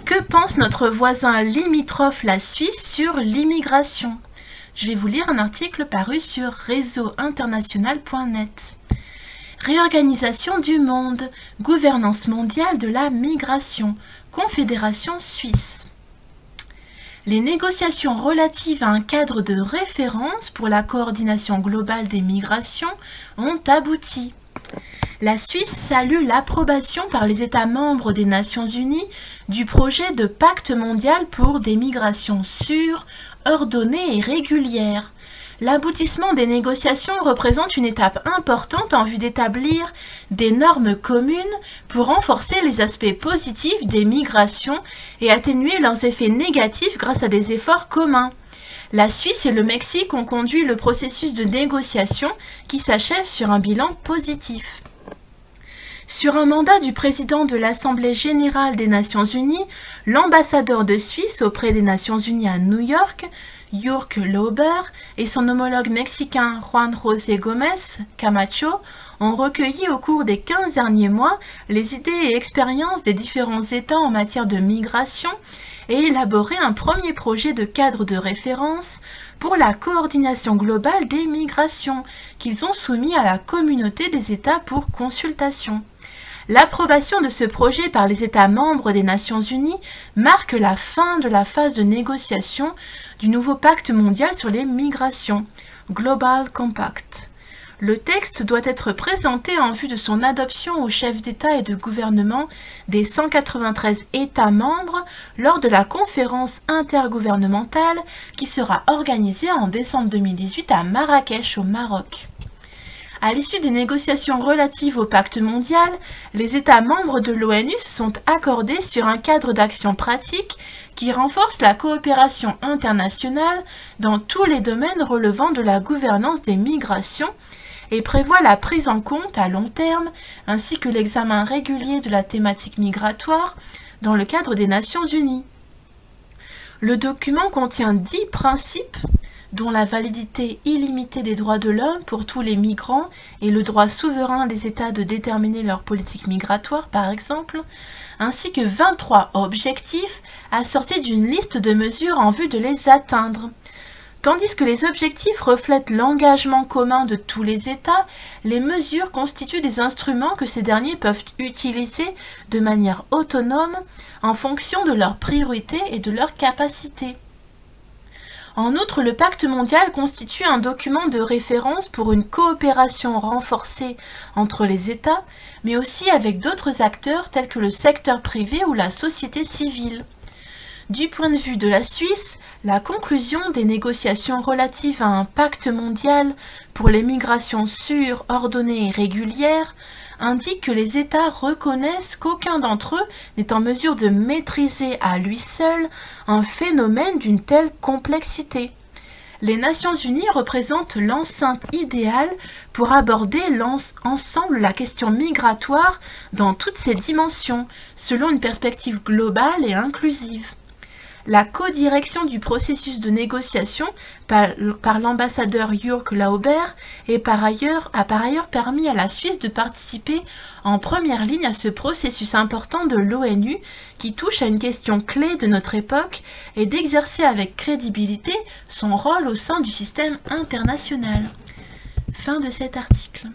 Que pense notre voisin limitrophe, la Suisse, sur l'immigration? Je vais vous lire un article paru sur réseauinternational.net. Réorganisation du monde, gouvernance mondiale de la migration, Confédération suisse. Les négociations relatives à un cadre de référence pour la coordination globale des migrations ont abouti. La Suisse salue l'approbation par les États membres des Nations Unies du projet de pacte mondial pour des migrations sûres, ordonnées et régulières. L'aboutissement des négociations représente une étape importante en vue d'établir des normes communes pour renforcer les aspects positifs des migrations et atténuer leurs effets négatifs grâce à des efforts communs. La Suisse et le Mexique ont conduit le processus de négociation qui s'achève sur un bilan positif. Sur un mandat du président de l'Assemblée générale des Nations unies, l'ambassadeur de Suisse auprès des Nations unies à New York, Jürg Lauber, et son homologue mexicain Juan José Gómez Camacho ont recueilli au cours des 15 derniers mois les idées et expériences des différents États en matière de migration et élaboré un premier projet de cadre de référence pour la coordination globale des migrations qu'ils ont soumis à la communauté des États pour consultation. L'approbation de ce projet par les États membres des Nations Unies marque la fin de la phase de négociation du nouveau pacte mondial sur les migrations, Global Compact. Le texte doit être présenté en vue de son adoption aux chefs d'État et de gouvernement des 193 États membres lors de la conférence intergouvernementale qui sera organisée en décembre 2018 à Marrakech au Maroc. À l'issue des négociations relatives au pacte mondial, les États membres de l'ONU se sont accordés sur un cadre d'action pratique qui renforce la coopération internationale dans tous les domaines relevant de la gouvernance des migrations et prévoit la prise en compte à long terme ainsi que l'examen régulier de la thématique migratoire dans le cadre des Nations Unies. Le document contient 10 principes dont la validité illimitée des droits de l'homme pour tous les migrants et le droit souverain des États de déterminer leur politique migratoire, par exemple, ainsi que 23 objectifs assortis d'une liste de mesures en vue de les atteindre. Tandis que les objectifs reflètent l'engagement commun de tous les États, les mesures constituent des instruments que ces derniers peuvent utiliser de manière autonome en fonction de leurs priorités et de leurs capacités. En outre, le pacte mondial constitue un document de référence pour une coopération renforcée entre les États, mais aussi avec d'autres acteurs tels que le secteur privé ou la société civile. Du point de vue de la Suisse, la conclusion des négociations relatives à un pacte mondial pour les migrations sûres, ordonnées et régulières indique que les États reconnaissent qu'aucun d'entre eux n'est en mesure de maîtriser à lui seul un phénomène d'une telle complexité. Les Nations Unies représentent l'enceinte idéale pour aborder ensemble la question migratoire dans toutes ses dimensions, selon une perspective globale et inclusive. La codirection du processus de négociation par l'ambassadeur Jürg Lauber a par ailleurs permis à la Suisse de participer en première ligne à ce processus important de l'ONU qui touche à une question clé de notre époque et d'exercer avec crédibilité son rôle au sein du système international. Fin de cet article.